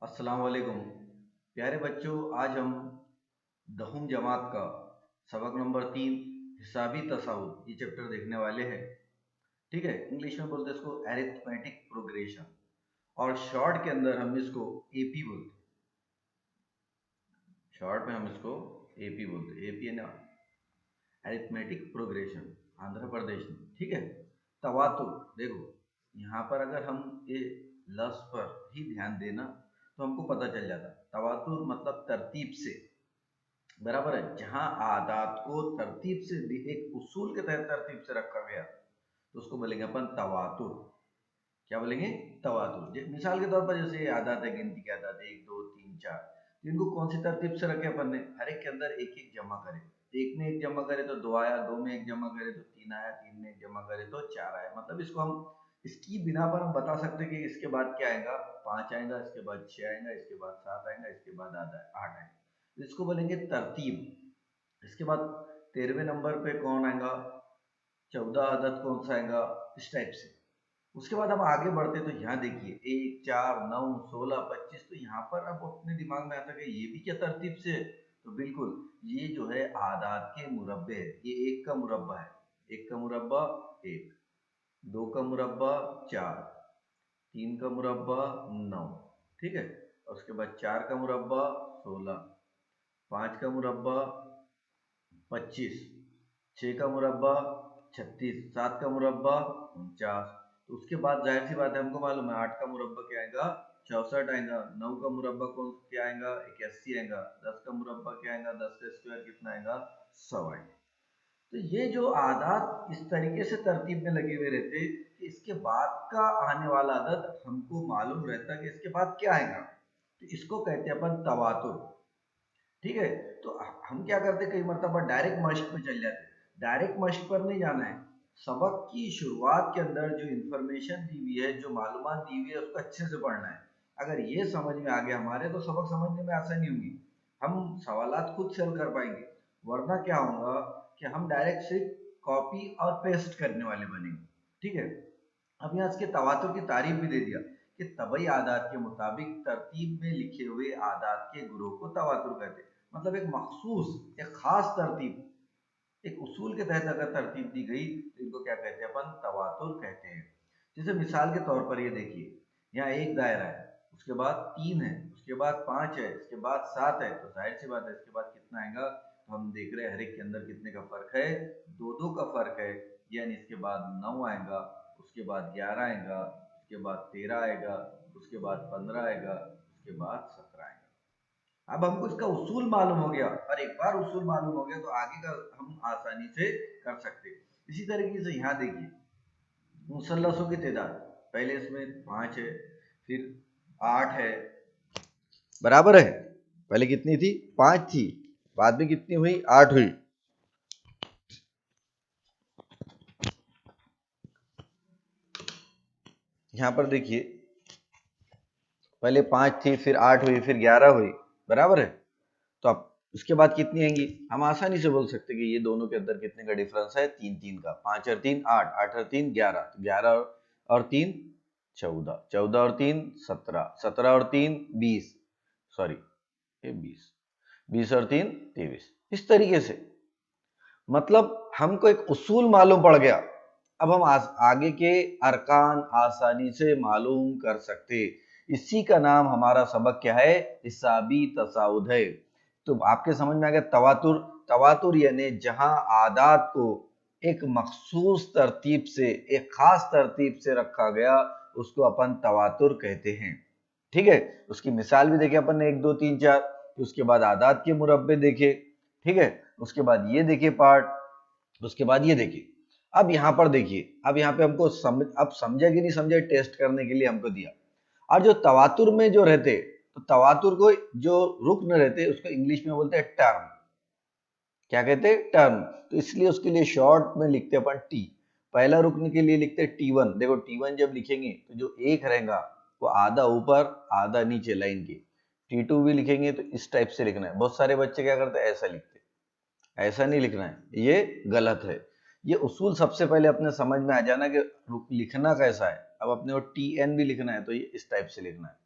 अस्सलाम वालेकुम प्यारे बच्चों। आज हम दहुम जमात का सबक नंबर 3 हिसाबी तसाउद ये चैप्टर देखने वाले हैं। ठीक है, इंग्लिश में बोलते हैं इसको अरिथमेटिक प्रोग्रेशन, और शॉर्ट के अंदर हम इसको एपी बोलते हैं। शॉर्ट में हम इसको एपी बोलते हैं। एपी ना अरिथमेटिक प्रोग्रेशन, आंध्र प्रदेश में। ठीक है, तवातुर देखो, यहाँ पर अगर हम ये लफ्ज पर ही ध्यान देना तो हमको पता चल जाता है। तवातुर मतलब तरतीब से, बराबर है। जहाँ आदात को तरतीब से, एक उसूल के तहत तरतीब से रखा गया तो उसको बोलेंगे अपन तवातुर। क्या बोलेंगे? तवातुर। मिसाल के तौर पर जैसे ये आदात है, गिनती की आदात 1 2 3 4, तो इनको कौन सी तरतीब से रखे अपन ने? हर एक के अंदर एक एक जमा करे। एक में एक जमा करे तो दो आया, दो में एक जमा करे तो तीन आया, तीन में एक जमा करे तो चार आया। मतलब इसको हम इसकी बिना पर हम बता सकते हैं कि इसके बाद क्या आएगा, पांच आएगा, इसके बाद छह आएगा, इसके बाद सात आएगा, इसके बाद आठ आएगा। तो इसको बोलेंगे तरतीब। इसके बाद 13वें नंबर पे कौन आएगा, 14 अदद कौन सा आएगा, इस टाइप से। उसके बाद हम आगे बढ़ते तो यहाँ देखिए 1 4 9 16 25, तो यहाँ पर अब अपने दिमाग में आता है कि ये भी क्या तरतीब से है? तो बिल्कुल, ये जो है आदाद के मुरब्बे है। ये एक का मुरब्बा है, एक का मुरब्बा एक, दो का मुरब्बा चार, तीन का मुरब्बा नौ, ठीक है। और उसके बाद चार का मुरब्बा 16, पाँच का मुरब्बा 25, छः का मुरब्बा 36, सात का मुरब्बा 49। तो उसके बाद जाहिर सी बात है, हमको मालूम है 8 का मुरब्बा क्या आएगा, 64 आएगा। 9 का मुरब्बा कौन क्या आएगा, 81 आएगा। 10 का मुरब्बा क्या आएगा, 10 का स्क्वायर कितना आएगा, 100 आएगा। तो ये जो आदात इस तरीके से तरतीब में लगे हुए रहते कि इसके बाद का आने वाला आदत हमको मालूम रहता कि इसके बाद क्या आएगा। तो इसको कहते हैं अपन तवातुर। ठीक है, तो हम क्या करते, कई मरतबा डायरेक्ट मश्क पे चल जाते। डायरेक्ट मश्क पर नहीं जाना है। सबक की शुरुआत के अंदर जो इंफॉर्मेशन दी हुई है, जो मालूमात दी हुई है, उसको अच्छे से पढ़ना है। अगर ये समझ में आ गया हमारे, तो सबक समझने में आसानी होगी, हम सवालात खुद से हल कर पाएंगे। वरना क्या होगा कि हम डायरेक्ट सिर्फ कॉपी और पेस्ट करने वाले बनेंगे। ठीक है, अब यहाँ इसके तवातुर की तारीफ भी दे दिया कि तबई आदात के मुताबिक तरतीब में लिखे हुए आदात के ग्रोह को तवातुर कहते हैं। मतलब एक मखसूस, एक खास तरतीब, एक उसूल के तहत अगर तरतीब दी गई तो इनको क्या कहते हैं, अपन तवातुर कहते हैं। जैसे मिसाल के तौर पर ये देखिए, यहाँ एक दायरा है, उसके बाद तीन है, उसके बाद पांच है, इसके बाद सात है। तो जाहिर सी बात है इसके बाद कितना आएगा, तो हम देख रहे हैं हर एक के अंदर कितने का फर्क है, दो दो का फर्क है। यानी इसके बाद 9 आएगा, उसके बाद 11 आएगा, उसके बाद 13 आएगा, उसके बाद 15 आएगा, उसके बाद 17 आएगा। अब हमको इसका उसूल मालूम हो गया, और एक बार उसूल मालूम हो गया तो आगे का हम आसानी से कर सकते। इसी तरीके से यहाँ देखिए, मुसल्लसों की तादाद, पहले इसमें 5 है, फिर 8 है, बराबर है। पहले कितनी थी, 5 थी, बाद में कितनी हुई, 8 हुई। यहाँ पर देखिए, पहले 5 थी, फिर 8 हुई, फिर 11 हुई, बराबर है। तो अब इसके बाद कितनी आएंगी, हम आसानी से बोल सकते हैं कि ये दोनों के अंदर कितने का डिफरेंस है, तीन तीन का। 5 और 3 8, 8 और 3 11, 11 और 3 14, 14 और 3 17, 17 और 3 20, सॉरी ये 20, 20 और 3 23। इस तरीके से मतलब हमको एक उसूल मालूम पड़ गया। अब हम आगे के अरकान आसानी से मालूम कर सकते। इसी का नाम हमारा सबक क्या है, हिसाबी तसाउद है। तो आपके समझ में आ गया तवातुर। तवातुर यानी जहां आदात को एक मखसूस तरतीब से, एक खास तरतीब से रखा गया, उसको अपन तवातुर कहते हैं। ठीक है, उसकी मिसाल भी देखे अपन ने 1 2 3 4। उसके बाद आदात के मुरब्बे देखे, ठीक है। उसके बाद ये देखिए पार्ट, उसके बाद ये देखिए। अब यहाँ पर देखिए, अब यहाँ पे हमको अब समझे कि नहीं समझे, टेस्ट करने के लिए हमको दिया। और जो तवातुर में जो रहते, तो तवातुर को जो रुकन रहते उसको इंग्लिश में बोलते हैं टर्म। क्या कहते हैं, टर्म। तो इसलिए उसके लिए शॉर्ट में लिखते हैं अपन टी। पहला रुकन के लिए लिखते हैं T1। देखो T1 जब लिखेंगे तो जो एक रहेगा वो आधा ऊपर आधा नीचे लाइन के। T2 भी लिखेंगे तो इस टाइप से लिखना है। बहुत सारे बच्चे क्या करते हैं, ऐसा लिखते हैं। ऐसा नहीं लिखना है, ये गलत है। ये उसूल सबसे पहले अपने समझ में आ जाना कि लिखना कैसा है। अब अपने को TN भी लिखना है तो ये इस टाइप से लिखना है,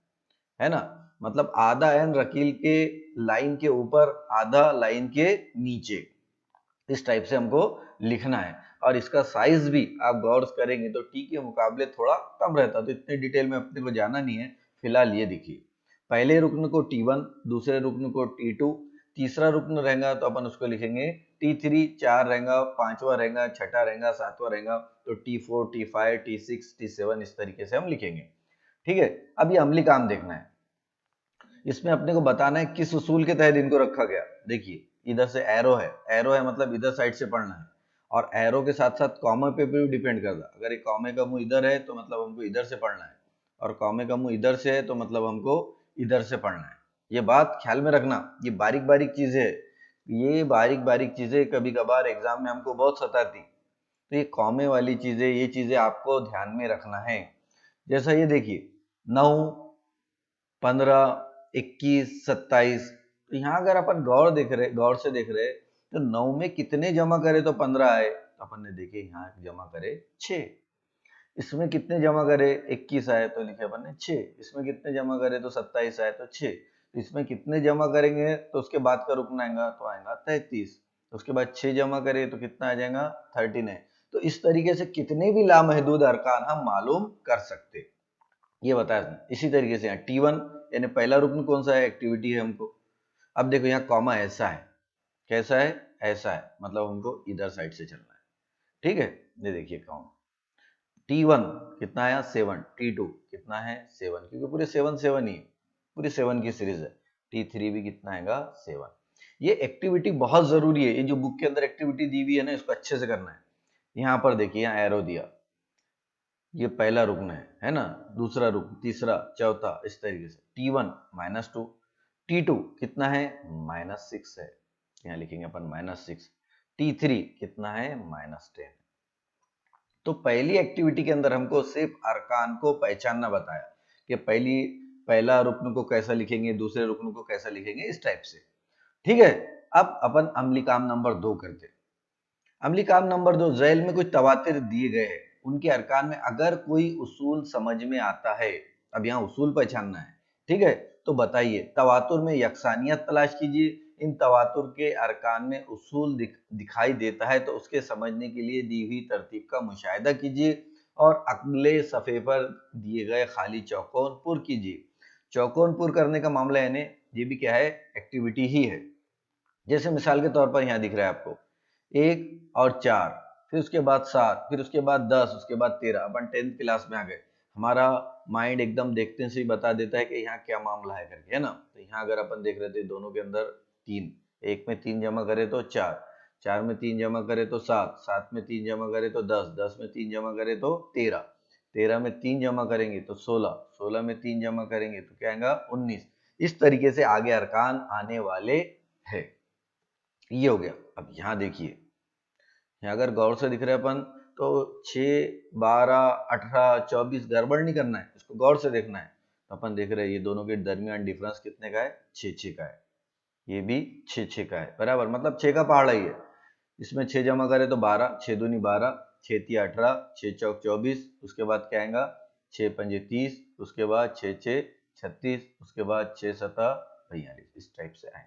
है ना, मतलब आधा एन रकील के लाइन के ऊपर आधा लाइन के नीचे, इस टाइप से हमको लिखना है। और इसका साइज भी आप गौर करेंगे तो टी के मुकाबले थोड़ा कम रहता, तो इतने डिटेल में अपने को जाना नहीं है। फिलहाल ये देखिए, पहले रुकन को T1, दूसरे रुकन को T2, तीसरा रुकन रहेगा तो अपन उसको लिखेंगे T3, 4 रहेगा, 5वां रहेगा, 6ठा रहेगा, 7वां रहेगा, तो T4, T5, T6, T7 इस तरीके से हम लिखेंगे। ठीक है, अब ये अम्ली काम देखना है। इसमें अपने को बताना है किस उसूल के तहत इनको रखा गया। देखिए इधर से एरो है, एरो है मतलब इधर साइड से पढ़ना है, और एरो के साथ साथ कॉमा पे भी डिपेंड करता है। अगर एक कॉमे का मुंह इधर है तो मतलब हमको इधर से पढ़ना है, और कॉमे का मुंह इधर से है तो मतलब हमको इधर से पढ़ना है। ये बात ख्याल में रखना, ये बारीक बारीक चीजें है, ये बारीक बारीक चीजें कभी कभार एग्जाम में हमको बहुत सताती, तो ये कॉमे वाली चीजें, ये चीजें आपको ध्यान में रखना है। जैसा ये देखिए 9, 15, 21, 27, तो यहाँ अगर अपन गौर से देख रहे तो 9 में कितने जमा करे तो 15 आए, तो अपन ने देखे यहाँ जमा करे 6। इसमें कितने जमा करे 21 आए तो लिखे अपन ने 6। इसमें कितने जमा करे तो 27 आए तो 6। तो इसमें कितने जमा करेंगे तो उसके बाद का रुकना आएगा तो आएगा 33। उसके बाद 6 जमा करे तो कितना आ जाएगा 39। तो इस तरीके से कितने भी लामहदूद अरकान हम मालूम कर सकते, ये बताया इसने। इसी तरीके से यहाँ T1 यानी पहला रुकन कौन सा है, एक्टिविटी है हमको। अब देखो यहाँ कॉमा ऐसा है, कैसा है, ऐसा है, मतलब हमको इधर साइड से चलना है। ठीक है, ये देखिए कॉमा T1 कितना आया 7, T2 कितना है 7, क्योंकि पूरे 7 7 ही है, पूरी 7 की सीरीज है। T3 भी कितना आएगा 7। ये एक्टिविटी बहुत जरूरी है, ये जो बुक के अंदर एक्टिविटी दी हुई है ना, इसको अच्छे से करना है। यहाँ पर देखिए, यहाँ एरो दिया, ये पहला रुकन है ना, दूसरा रुकन, तीसरा, चौथा, इस तरीके से। T1 -2, T2 कितना है -6 है, यहाँ लिखेंगे अपन -6। T3 कितना है -10। तो पहली एक्टिविटी के अंदर हमको सिर्फ अरकान को पहचानना बताया कि पहला रुकन को कैसा लिखेंगे, दूसरे रुकन को कैसा लिखेंगे, इस टाइप से। ठीक है, अब अपन अमली काम नंबर 2 करते। अमली काम नंबर 2, झैल में कुछ तवातिर दिए गए हैं, उनके अरकान में अगर कोई उसूल समझ में आता है, अब यहाँ उसूल पहचानना है। ठीक है, तो बताइए, तवातुर में यकसानियत तलाश कीजिए, इन तवातुर के अरकान में उसूल दिखाई देता है तो उसके समझने के लिए दी हुई तरतीब का मुशाहिदा कीजिए और अगले सफ़े पर दिए गए खाली चौकोन पुर कीजिए। चौकोन पुर करने का मामला यानी ये भी क्या है, एक्टिविटी ही है। जैसे मिसाल के तौर पर यहाँ दिख रहा है आपको 1 और 4, फिर उसके बाद 7, फिर उसके बाद 10, उसके बाद 13। अपन 10th क्लास में आ गए, हमारा माइंड एकदम देखते से ही बता देता है कि यहाँ क्या मामला है करके, है ना। तो यहाँ अगर अपन देख रहे थे दोनों के अंदर 3, 1 में 3 जमा करे तो 4, 4 में 3 जमा करे तो 7, 7 में 3 जमा करे तो 10, 10 में 3 जमा करे तो 13, 13 में 3 जमा करेंगे तो 16, 16 में 3 जमा करेंगे तो क्या आएगा 19। इस तरीके से आगे अरकान आने वाले है। ये हो गया। अब यहाँ देखिए, यहाँ अगर गौर से दिख रहे अपन तो 6, 12, 18, 24 गड़बड़ नहीं करना है, इसको गौर से देखना है। तो अपन देख रहे हैं ये दोनों के दरमियान डिफरेंस कितने का है, 6 का है, ये भी 6 का है, बराबर, मतलब 6 का पहाड़ा ही है। इसमें 6 जमा करे तो 12, 6 दूनी 12, 6 ती 18, 6 चौक 24, उसके बाद क्या आएगा 6 पंजे 30, उसके बाद 6 6 36, उसके बाद 6 सता 42, इस टाइप से आए।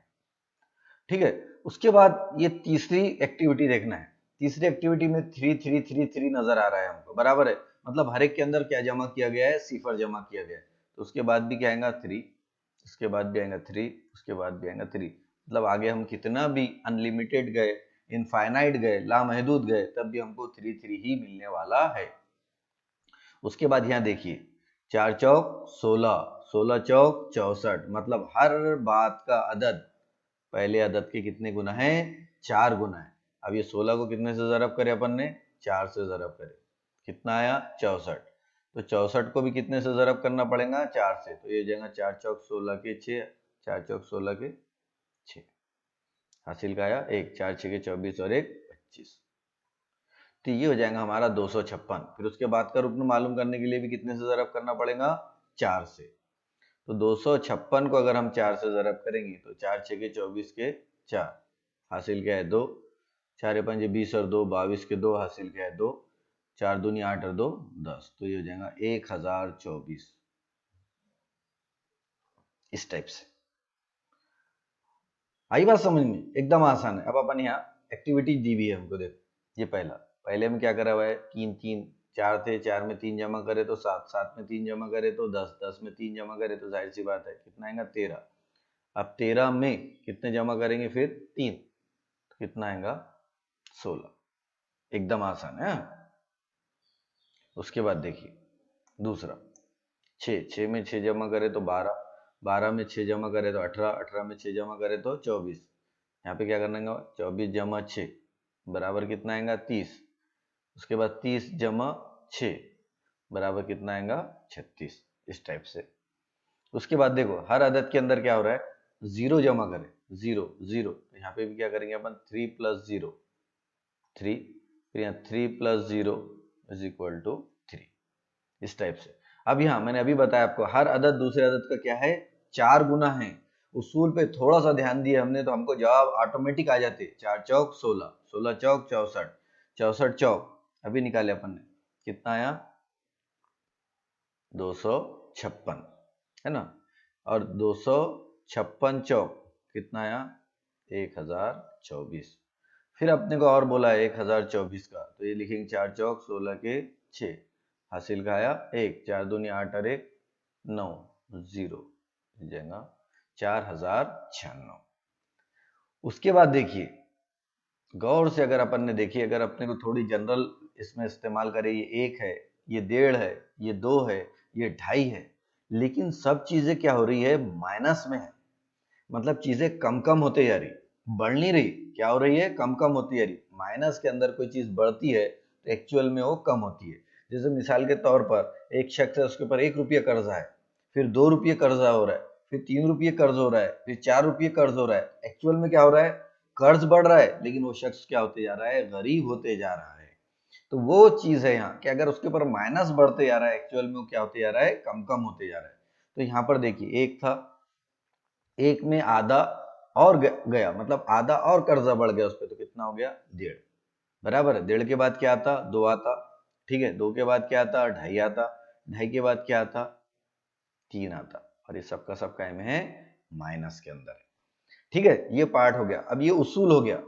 ठीक है, उसके बाद ये तीसरी एक्टिविटी देखना है। तीसरी एक्टिविटी में 3 3 3 3 नजर आ रहा है हमको, बराबर है, मतलब हर एक के अंदर क्या जमा किया गया है, सिफर जमा किया गया है। तो उसके बाद भी क्या आएगा 3, उसके बाद भी आएगा 3, उसके बाद भी आएगा 3, मतलब आगे हम कितना भी अनलिमिटेड गए, इनफाइनाइट गए, लामहदूद गए, तब भी हमको 3 3 ही मिलने वाला है। उसके बाद यहाँ देखिए 4 चौक 16, 16 चौक 64, मतलब हर बात का अदद पहले अदद के कितने गुना है, 4 गुना है। अब ये 16 को कितने से ज़रब करे अपन ने, 4 से ज़रब करे, कितना आया 64। तो 64 को भी कितने से ज़रब करना पड़ेगा, 4 से, तो ये हो जाएगा 4 चौक 16 के 6, 4 चौक 16 के 6, हासिल का आया 1, 4 6 के 24 और 1 25। तो ये हो जाएगा हमारा 256। फिर उसके बाद का रुकन मालूम करने के लिए भी कितने से ज़रब करना पड़ेगा, 4 से। तो 256 को अगर हम 4 से ज़रब करेंगे तो 4 6 के 24 के 4, हासिल क्या है 2, 4 5 20 और 2 22 के 2, हासिल क्या है 2, 4 दूनी 8 और 2 10, तो ये हो जाएगा 1024। इस टाइप से। आई बात समझ में? एकदम आसान है। अब अपन यहाँ एक्टिविटी दी हुई है हमको, देखो ये पहले में क्या करा हुआ है, 3 3 4 थे, 4 में 3 जमा करे तो 7, 7 में 3 जमा करे तो 10, 10 में 3 जमा करे तो जाहिर सी बात है कितना आएगा 13। अब 13 में कितने जमा करेंगे फिर 3, तो कितना आएगा 16। एकदम आसान है। उसके बाद देखिए दूसरा 6 में 6 जमा करे तो 12, 12 में 6 जमा करे तो 18, 18 में 6 जमा करे तो 24। यहाँ पे क्या करना है, 24 जमा 6 बराबर कितना आएगा 30। उसके बाद 30 जमा 6 बराबर कितना आएगा 36। इस टाइप से। उसके बाद देखो हर अदद के अंदर क्या हो रहा है, 0 जमा करें, 0 0, तो यहाँ पे भी क्या करेंगे अपन 3 + 0 3, फिर यहाँ 3 + 0 = 3। इस टाइप से। अब यहाँ मैंने अभी बताया आपको हर अदद दूसरे अदद का क्या है 4 गुना है। उसूल पे थोड़ा सा ध्यान दिया हमने तो हमको जवाब ऑटोमेटिक आ जाते। 4 चौक 16, 16 चौक 64, 64 चौक अभी निकाले अपन ने, कितना आया 256, है ना। और 256 चौक कितना आया 1024। फिर अपने को और बोला है 1024 का, तो ये लिखेंगे 4 चौक 16 के 6, हासिल का आया 1, 4 दूनी 8 और 1 9, 0 जाएगा 4096। उसके बाद देखिए गौर से अगर अपन ने देखी, अगर अपने को थोड़ी जनरल इसमें इस्तेमाल करें, ये 1 है, ये 1.5 है, ये 2 है, ये 2.5 है, लेकिन सब चीजें क्या हो रही है माइनस में है। मतलब चीजें कम कम होते जा रही, बढ़ नहीं रही। क्या हो रही है, कम कम होती जा रही। माइनस के अंदर कोई चीज बढ़ती है तो एक्चुअल में वो कम होती है। जैसे मिसाल के तौर पर एक शख्स है, उसके ऊपर 1 रुपये कर्जा है, फिर 2 रुपये कर्जा हो रहा है, फिर 3 रुपये कर्ज हो रहा है, फिर 4 रुपये कर्ज हो रहा है। एक्चुअल में क्या हो रहा है, कर्ज बढ़ रहा है, लेकिन वो शख्स क्या होते जा रहा है, गरीब होते जा रहा है। तो वो चीज है यहाँ कि अगर उसके ऊपर माइनस बढ़ते जा रहा है, एक्चुअल में वो क्या होते जा रहा है, कम कम होते जा रहा है। तो यहाँ पर देखिए 1 था, 1 में आधा और गया, मतलब आधा और कर्जा बढ़ गया उस पर, तो कितना हो गया 1.5, बराबर है। 1.5 के बाद क्या आता 2 आता, ठीक है। 2 के बाद क्या आता 2.5 आता, 2.5 के बाद क्या आता 3 आता, और ये सबका सब काय में है माइनस के अंदर है, ठीक है। ये पार्ट हो गया। अब ये उसूल हो गया।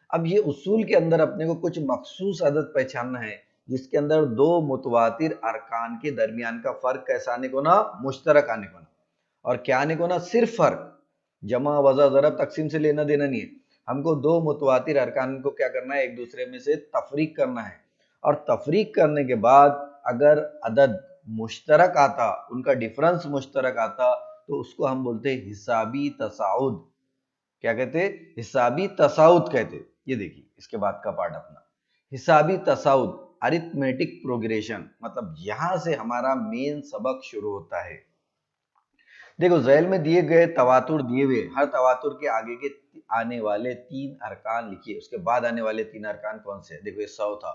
अब ये उसूल के अंदर अपने को कुछ मखसूस आदत पहचानना है, जिसके अंदर दो मुतवातिर अरकान के दरमियान का फर्क कैसा आने को ना, मुश्तरक आने को ना। और क्या आने को ना, सिर्फ फर्क, जमा वजा ज़रब तकसीम से लेना देना नहीं है। हमको दो मुतवातिर अरकान को क्या करना है, एक दूसरे में से तफरीक करना है। और तफरीक करने के बाद अगर अदद मुश्तरक आता, उनका डिफरेंस मुश्तरक आता, तो उसको हम बोलते हैं हिसाबी तसाउद। क्या कहते, हिसाबी तसाउद कहते। ये देखिए इसके बाद का पार्ट अपना हिसाबी तसाउद, अरिथमेटिक प्रोग्रेशन, मतलब यहां से हमारा मेन सबक शुरू होता है। देखो ज़ैल में दिए गए तवातुर दिए हुए, हर तवातुर के आगे के आने वाले 3 अरकान लिखिए, उसके बाद आने वाले 3 अरकान कौन से। देखो ये 100 था,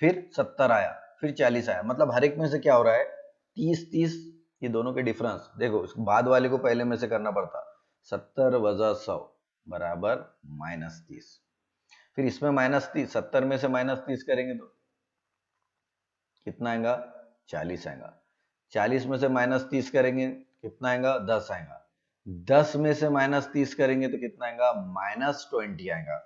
फिर 70 आया, फिर 40 आया, मतलब हर एक में से क्या हो रहा है 30 30, ये दोनों के डिफरेंस देखो। उसके बाद वाले को पहले में से करना पड़ता, 70 वजा 100 बराबर -30। फिर इसमें -30, 70 में से -30 करेंगे तो कितना आएगा 40 आएगा। 40 में से -30 करेंगे कितना आएगा 10 आएगा। 10 में से -30 करेंगे तो कितना आएगा -20 आएगा।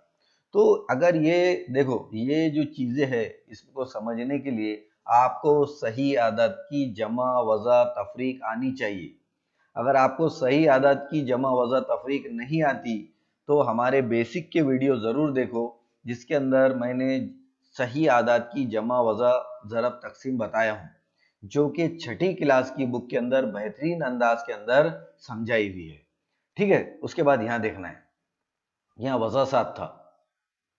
तो अगर ये देखो ये जो चीजें है, इसको समझने के लिए आपको सही आदत की जमा वजा तफरीक आनी चाहिए। अगर आपको सही आदत की जमा वजा तफरीक नहीं आती तो हमारे बेसिक के वीडियो ज़रूर देखो, जिसके अंदर मैंने सही आदत की जमा वजा ज़रब तकसीम बताया हूँ, जो कि 6ठी क्लास की बुक के अंदर बेहतरीन अंदाज के अंदर समझाई हुई है, ठीक है। उसके बाद यहाँ देखना है, यहाँ वजा 7 था,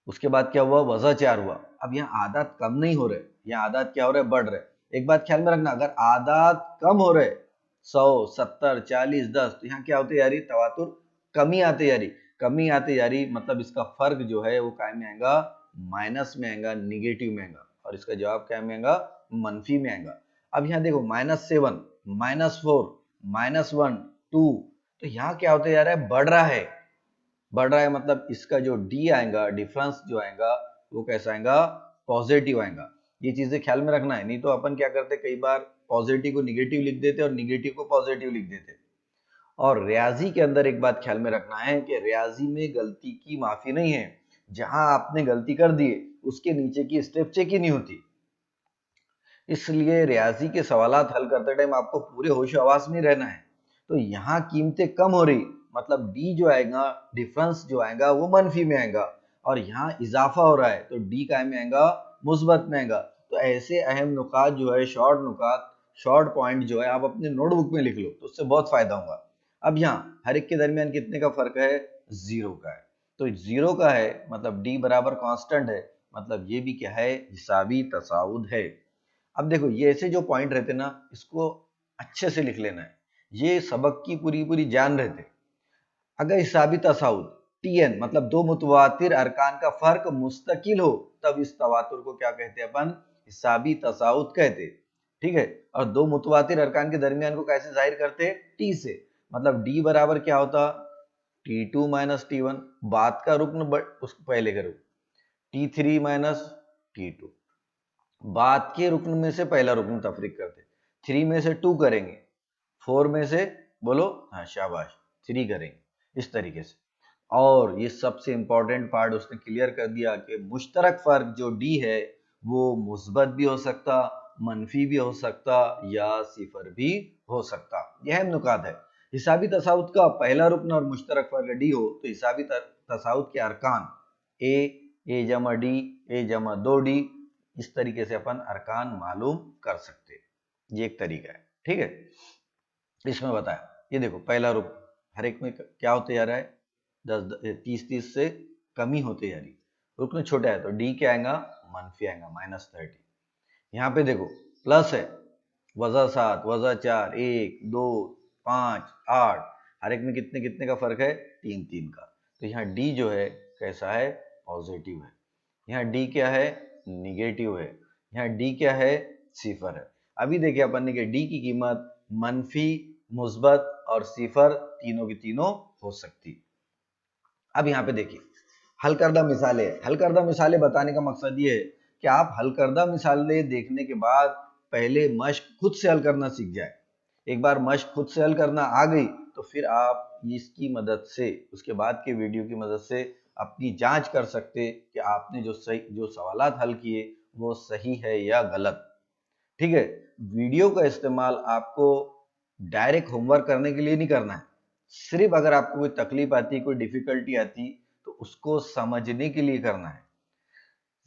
उसके बाद क्या हुआ वजा 4 हुआ। अब यहाँ आदात कम नहीं हो रहे, यहाँ आदात क्या हो रहे बढ़ रहे। एक बात ख्याल में रखना, अगर आदात कम हो रहे 100 70 40 10, तो यहाँ क्या होते जा रही तवातुर कमी आते जा रही, कमी आते जा रही, मतलब इसका फर्क जो है वो काय में आएगा माइनस में आएगा, निगेटिव में आएगा, और इसका जवाब क्या में आएगा मनफी में आएगा। अब यहाँ देखो -7 -4 -1 2, तो यहाँ क्या होते जा रहा है बढ़ रहा है, बढ़ रहा है, मतलब इसका जो डी आएगा डिफरेंस जो आएगा वो कैसा आएगा पॉजिटिव आएगा। ये चीजें ख्याल में रखना है, नहीं तो अपन क्या करते कई बार पॉजिटिव को निगेटिव लिख देते और निगेटिव को पॉजिटिव लिख देते। और रियाजी के अंदर एक बात ख्याल में रखना है कि रियाजी में गलती की माफी नहीं है। जहां आपने गलती कर दी उसके नीचे की स्टेप चेक ही नहीं होती। इसलिए रियाजी के सवालात हल करते टाइम आपको पूरे होश आवास में रहना है। तो यहाँ कीमतें कम हो रही, मतलब डी जो आएगा, डिफरेंस जो आएगा वो मनफी में आएगा, और यहाँ इजाफा हो रहा है तो डी काय में आएगा, मुस्बत में आएगा। तो ऐसे अहम नुकात जो है, शॉर्ट नुकात, शॉर्ट पॉइंट जो है आप अपने नोटबुक में लिख लो तो उससे बहुत फायदा होगा। अब यहाँ हर एक के दरमियान कितने का फर्क है, 0 का है। तो 0 का है मतलब डी बराबर कांस्टेंट है, मतलब ये भी क्या है, हिसाबी तसाउद है। अब देखो ये ऐसे जो पॉइंट रहते ना, इसको अच्छे से लिख लेना है, ये सबक की पूरी पूरी जान रहते। अगर हिसाबी तसाउद टीएन मतलब दो मुतवातिर अरकान का फर्क मुस्तकिल हो, तब इस तवातुर को क्या कहते हैं अपन, हिसाबी तसाउद कहते। ठीक है, और दो मुतवातिर अरकान के दरमियान को कैसे जाहिर करते, टी से। मतलब डी बराबर क्या होता, T2 माइनस T1, बात का रुकन उसको पहले करो, T3 माइनस T2, बाद के रुकन में से पहला रुकन तफरीक करते, 3 में से 2 करेंगे, 4 में से बोलो, हाँ शाबाश, 3 करेंगे, इस तरीके से। और ये सबसे इंपॉर्टेंट पार्ट उसने क्लियर कर दिया कि मुश्तरक फर्क जो डी है वो मुस्बत भी हो सकता, मनफी भी हो सकता, या सिफर भी हो सकता। यह अहम नुकात है। हिसाबी तसाउद का पहला रुकन और मुश्तरक फर्क डी हो तो हिसाबी तसाउद के अरकान ए जमा डी, ए जमा 2D, इस तरीके से अपन अरकान मालूम कर सकते। ये एक तरीका है। ठीक है, इसमें बताया, ये देखो पहला रुक हर एक में क्या होते जा रहा है, 30 से कमी होते जा रही, रुकन छोटा है तो डी क्या आएगा, मनफी आएगा, -30। यहाँ पे देखो प्लस है, वजा 7, वजा 4, 1, 2, 5, 8, हर एक में कितने कितने का फर्क है, 3 का। तो यहाँ डी जो है कैसा है, पॉजिटिव है। यहाँ डी क्या है, निगेटिव है। यहाँ डी क्या है, सिफर है। अभी देखिए अपन ने कि डी की कीमत मनफी, मुस्बत और सिफर तीनों की तीनों हो सकती। अब यहाँ पे देखिए हल करदा मिसालें। हल करदा मिसालें बताने का मकसद ये है कि आप हल करदा मिसालें देखने के बाद पहले मश्क खुद से हल करना सीख जाए। एक बार मश्क खुद से हल करना आ गई तो फिर आप इसकी मदद से, उसके बाद के वीडियो की मदद से अपनी जांच कर सकते कि आपने जो सवालात हल किए वो सही है या गलत। ठीक है, वीडियो का इस्तेमाल आपको डायरेक्ट होमवर्क करने के लिए नहीं करना है। सिर्फ अगर आपको कोई तकलीफ आती, कोई डिफिकल्टी आती तो उसको समझने के लिए करना है।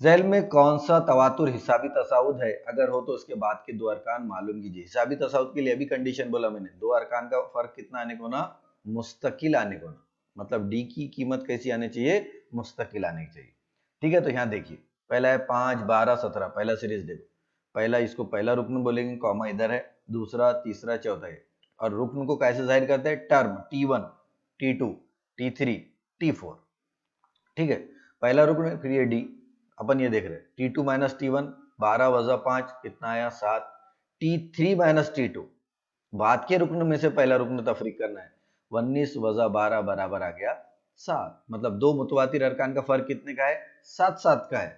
ज़ैल में कौन सा तवातुर हिसाबी तसाउद है, अगर हो तो उसके बाद के दो अरकान मालूम कीजिए। हिसाबी तसाउद के लिए अभी कंडीशन बोला मैंने, दो अरकान का फर्क कितना आने को ना, मुस्तकिल आने को ना, मतलब डी की कीमत कैसी आनी चाहिए, मुस्तकिल आनी चाहिए। ठीक है, तो यहाँ देखिए पहला है 5, 12, 17, पहला सीरीज देखो। पहला इसको पहला रुकन बोलेंगे, कॉमा इधर है, दूसरा, तीसरा, चौथा है। और रुकन को कैसे जाहिर करते हैं, term T1, T2, T3, T4। ठीक है, पहला रुकन, फिर ये डी, अपन ये देख रहे हैं T2 माइनस T1, 12 वजा 5 कितना आया, 7। T3 माइनस T2, बाद के रुकन में से पहला रुकन तफरीक करना है, 19 वजा 12 बराबर आ गया 7। मतलब दो मुतवातिर अरकान का फर्क कितने का है, 7 का है।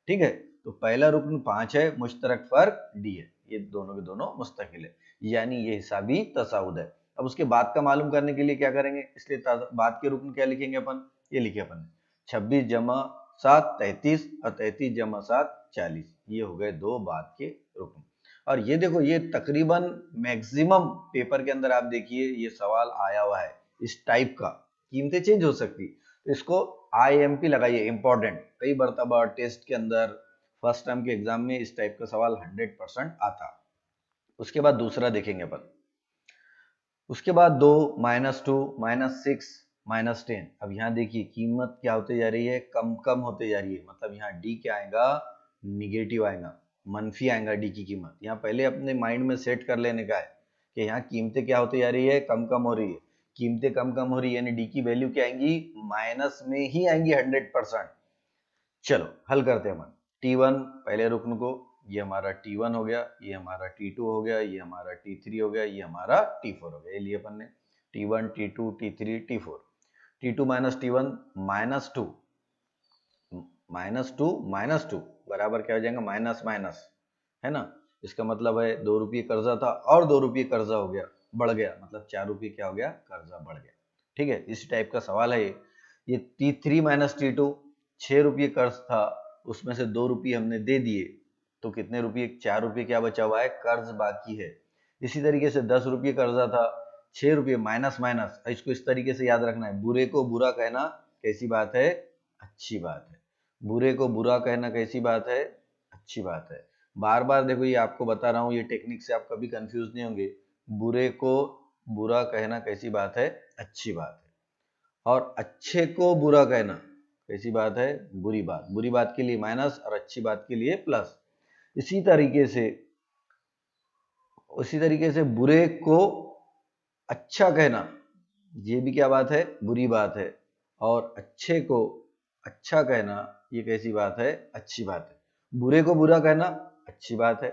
ठीक है, तो पहला रुकन 5 है, मुश्तरक फर्क डी है, ये दोनों के दोनों मुस्तकिल है, यानी ये हिसाबी तसाउद है। अब उसके बाद का मालूम करने के लिए क्या करेंगे, इसलिए बाद के रुकन क्या लिखेंगे अपन, ये लिखे अपन 26 जमा 7 33, और 33 जमा 7 40, ये हो गए दो बाद के रुकन। और ये देखो ये तकरीबन मैक्सिमम पेपर के अंदर आप देखिए ये सवाल आया हुआ है इस टाइप का, कीमतें चेंज हो सकती, तो इसको IMP लगाइए, इंपॉर्टेंट। कई मरतबा टेस्ट के अंदर फर्स्ट टर्म के एग्जाम में इस टाइप का सवाल 100% आता। उसके बाद दूसरा देखेंगे अपन, उसके बाद 2, -2, -6, -10। अब यहाँ देखिए कीमत क्या होते जा रही है, कम कम होते जा रही है, मतलब यहाँ डी क्या आएगा, निगेटिव आएगा, मनफी आएगा डी की कीमत। यहाँ पहले अपने माइंड में सेट कर लेने का है कि यहाँ कीमतें क्या होती जा रही है, कम कम हो रही है। कीमतें कम कम हो रही है यानी डी की वैल्यू क्या आएंगी, माइनस में ही आएंगी 100%। चलो हल करते हैं अपन। T1 पहले रुकन को, ये हमारा T1 हो गया, ये हमारा T2 हो गया, ये हमारा T3 हो गया, ये हमारा T4 हो गया। ये लिए अपन ने T1, T2, T3, T4। T2 minus T1, -2, -2 बराबर क्या हो जाएगा, माइनस माइनस, है ना। इसका मतलब है 2 रुपये कर्जा था और 2 रुपये कर्जा हो गया, बढ़ गया, मतलब 4 रुपये क्या हो गया, कर्जा बढ़ गया। ठीक है, इसी टाइप का सवाल है ये T3 माइनस T2 6 रुपये कर्ज था, उसमें से 2 रुपये हमने दे दिए, तो कितने रुपये, 4 रुपये क्या बचा हुआ है, कर्ज बाकी है। इसी तरीके से 10 रुपये कर्जा था, 6 रुपये माइनस माइनस, इसको इस तरीके से याद रखना है, बुरे को बुरा कहना कैसी बात है, अच्छी बात है। बुरे को बुरा कहना कैसी बात है, अच्छी बात है। बार बार देखो ये आपको बता रहा हूँ, ये टेक्निक से आप कभी कंफ्यूज नहीं होंगे। बुरे को बुरा कहना कैसी बात है, अच्छी बात है। और अच्छे को बुरा कहना कैसी बात है, बुरी बात। बुरी बात के लिए माइनस और अच्छी बात के लिए प्लस। इसी तरीके से बुरे को अच्छा कहना, ये भी क्या बात है, बुरी बात है। और अच्छे को अच्छा कहना ये कैसी बात है, अच्छी बात है। बुरे को बुरा कहना अच्छी बात है,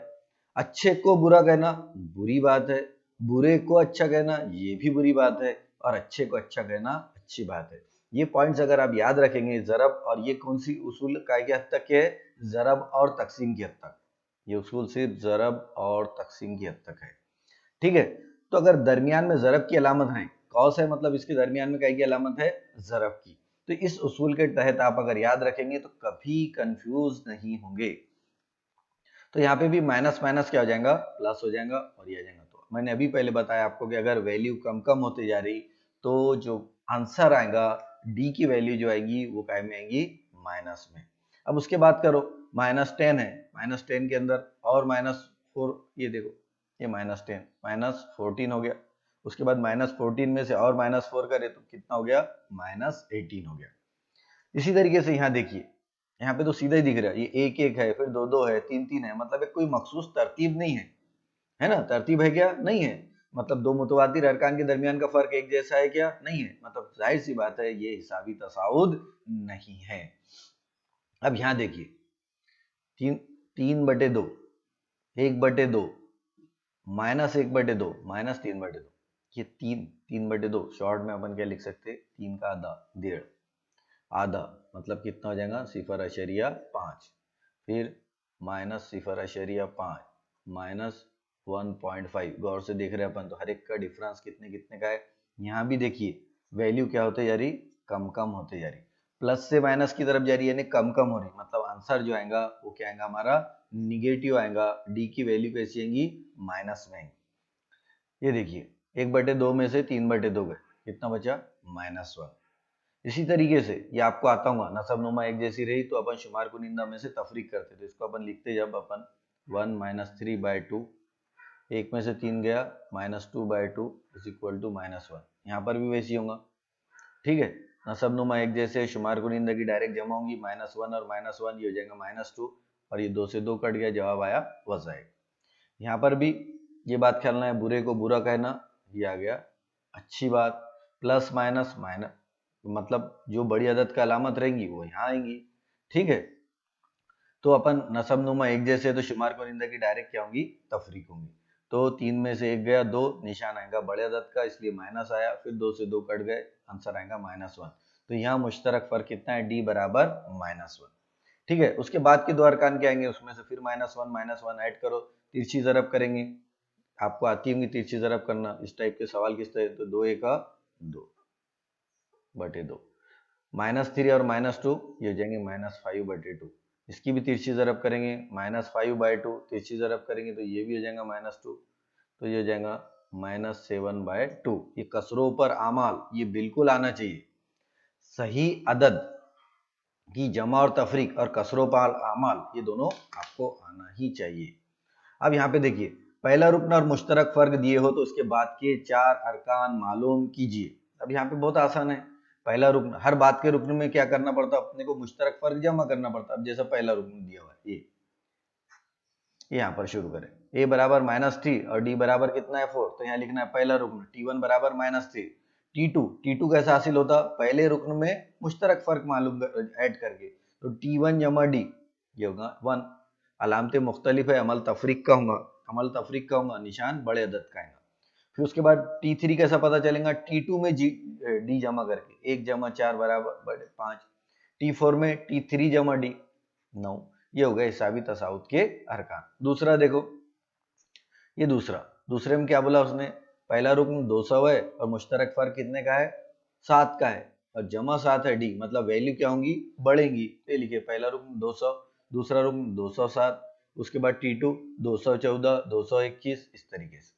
अच्छे को बुरा कहना बुरी बात है, बुरे को अच्छा कहना ये भी बुरी बात है, और अच्छे को अच्छा कहना अच्छी बात है। ये पॉइंट्स अगर आप याद रखेंगे, ज़रब, और ये कौन सी उसूल काय के हद तक है, ज़रब और तकसीम की हद तक। ये उसूल सिर्फ ज़रब और तकसीम की हद तक है। ठीक है, तो अगर दरमियान में ज़रब की अलामत है, कौस है, मतलब इसके दरमियान में काय की अलामत है, ज़रब की, तो इस उसूल के तहत आप अगर याद रखेंगे तो कभी कंफ्यूज नहीं होंगे। तो यहाँ पे भी माइनस माइनस क्या हो जाएगा, प्लस हो जाएगा, और ये आ जाएगा। तो मैंने अभी पहले बताया आपको कि अगर वैल्यू कम कम होती जा रही तो जो आंसर आएगा, डी की वैल्यू जो आएगी वो काय में आएगी, माइनस में। अब उसके बाद करो, -10 है, -10 के अंदर और -4, ये देखो ये -10 -14 हो गया। उसके बाद -14 में से और -4 करे तो कितना हो गया, -18 हो गया। इसी तरीके से यहाँ देखिए, यहाँ पे तो सीधा ही दिख रहा है, ये 1 1 है, फिर 2 2 है, 3 3 है, मतलब एक कोई मखसूस तरतीब नहीं है ना, तरतीब है क्या, नहीं है। मतलब दो मुतवातिर अरकान के दरमियान का फर्क एक जैसा है क्या, नहीं है, मतलब जाहिर सी बात है ये हिसाबी तसाउद नहीं है। अब यहाँ देखिए, 3/2, 1/2, -1/2, -3/2, ये 3/2 शॉर्ट में अपन क्या लिख सकते, 3 का आधा, 1.5, आधा मतलब कितना हो जाएगा, 0.5, फिर -0.5 -1.5। गौर से देख रहे हैं अपन तो हर एक का डिफरेंस कितने कितने का है। यहाँ भी देखिए वैल्यू क्या होते जा रही, कम कम होते जा रही, प्लस से माइनस की तरफ जा रही है, यानी कम कम हो रही, मतलब आंसर जो आएगा वो क्या आएगा, हमारा निगेटिव आएगा। डी की वैल्यू कैसी आएगी, माइनस में आएगी। ये देखिए 1/2 में से 3/2 गए, कितना बचा, -1। इसी तरीके से ये आपको आता होगा, नसब नुमा एक जैसी रही तो अपन शुमार कुनिंदा में से तफरीक करते, तो इसको अपन लिखते जब अपन 1 - 3/2, एक में से 3 गया, -2/2 इज इक्वल टू -1। यहाँ पर भी वैसी होगा। ठीक है, नसब नुमा एक जैसे, शुमार कुनिंदा की डायरेक्ट जमा होंगी, -1 और -1 ये हो जाएगा -2, और ये 2 से 2 कट गया, जवाब आया वज़ाइद। यहाँ पर भी ये बात ख्याल है, बुरे को बुरा कहना ये आ गया अच्छी बात, प्लस माइनस माइनस, मतलब जो बड़ी अदद का अलामत रहेंगी वो यहाँ आएंगी। ठीक है, तो अपन नसब नुमा एक जैसे, तो शुमार कुनिंदा की डायरेक्ट क्या होंगी, तफरीक होंगी। तो 3 में से 1 गया, 2 निशान आएगा बड़े अदद का, इसलिए माइनस आया, फिर 2 से 2 कट गए, आंसर आएगा -1। तो यहाँ मुश्तरक फर्क कितना है, डी बराबर -1। ठीक है, उसके बाद के दो अरकान क्या आएंगे, उसमें से फिर -1 ऐड करो, तिरछी ज़रब करेंगे, आपको आती होंगी तिरछी ज़रब करना, इस टाइप के सवाल किस तरह, तो 2 1 2/2, -3 और -2 ये हो जाएंगे -5/2। इसकी भी तिरछी ज़रब करेंगे, -5/2 तिरछी ज़रब करेंगे तो ये भी हो जाएगा -2, तो ये हो जाएगा -7/2। ये कसरों पर आमाल ये बिल्कुल आना चाहिए, सही अदद की जमा और तफरीक और कसरों पर आमाल ये दोनों आपको आना ही चाहिए। अब यहाँ पे देखिए, पहला रुकन और मुश्तरक फर्क दिए हो तो उसके बाद के 4 अरकान मालूम कीजिए। अब यहाँ पे बहुत आसान है, पहला रुकन, हर बात के रुकन में क्या करना पड़ता है, अपने को मुश्तरक फर्क जमा करना पड़ता है। अब जैसा पहला रुकन दिया हुआ है, ये यहाँ पर शुरू करें, a बराबर -3 और d बराबर कितना है 4, तो यहाँ लिखना है पहला रुकन t1 बराबर -3, t2 कैसा हासिल होता, पहले रुकन में मुश्तरक फर्क मालूम ऐड करके, तो t1 जमा d ये होगा 1, अलामतें मुख्तलिफ है, अमल तफरीक का होगा, निशान बड़े अदद का आएगा। फिर उसके बाद t3 कैसा पता चलेगा, t2 में d जमा करके, 1 जमा 4 बराबर 5, t4 में t3 जमा d 9, ये हो गए हिसाबी तसाउद के अरकान। दूसरा देखो, ये दूसरे में क्या बोला उसने, पहला रुकन 200 है और मुश्तरक फर्क कितने का है, 7 का है, और जमा 7 है डी, मतलब वैल्यू क्या होंगी, बढ़ेंगी। ये लिखिए पहला रुकन 200, दूसरा रुकन 207, उसके बाद T2 214, 221, इस तरीके से।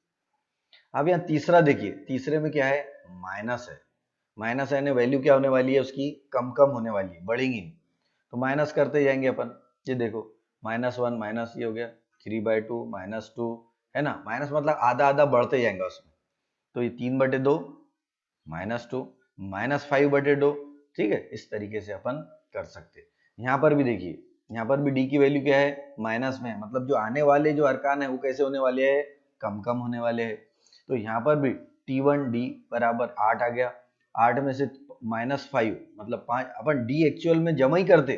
अब यहाँ तीसरा देखिए, तीसरे में क्या है, माइनस है। माइनस है, वैल्यू क्या होने वाली है उसकी, कम कम होने वाली है, बढ़ेंगी नहीं। तो माइनस करते जाएंगे अपन। ये देखो -1 माइनस ये हो गया 3/2 -2, है ना, माइनस मतलब आधा आधा बढ़ते जाएंगे उसमें। तो ये 3/2 -2 -5/2, ठीक है, इस तरीके से अपन कर सकते। यहाँ पर भी देखिए, यहाँ पर भी डी की वैल्यू क्या है, माइनस में, मतलब जो आने वाले जो अरकान है वो कैसे होने वाले हैं, कम कम होने वाले हैं। तो यहाँ पर भी T1 डी बराबर 8 आ गया, 8 में से -5 मतलब 5, अपन डी एक्चुअल में जमा ही करते,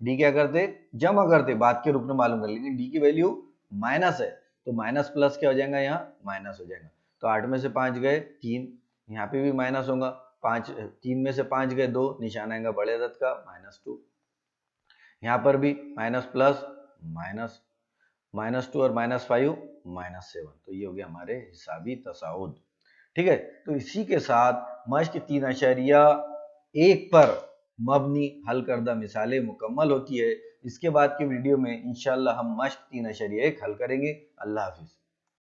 डी क्या करते, जमा करते, बाद के रुकने मालूम कर, लेकिन डी की वैल्यू माइनस है, तो माइनस प्लस क्या हो जाएगा, यहाँ माइनस हो जाएगा। तो 8 में से 5 गए 3, यहाँ पे भी माइनस होगा, 5 3 में से 5 गए 2, निशान आएगा बड़े अदद का -2। यहाँ पर भी माइनस प्लस माइनस, -2 और -5 -7, तो ये हो गया हमारे हिसाबी तसाउद। ठीक है, तो इसी के साथ मश्क 3.1 पर मबनी हल करदा मिसालें मुकम्मल होती है। इसके बाद की वीडियो में इंशाल्लाह हम मश्क 3.1 हल करेंगे। अल्लाह हाफिज।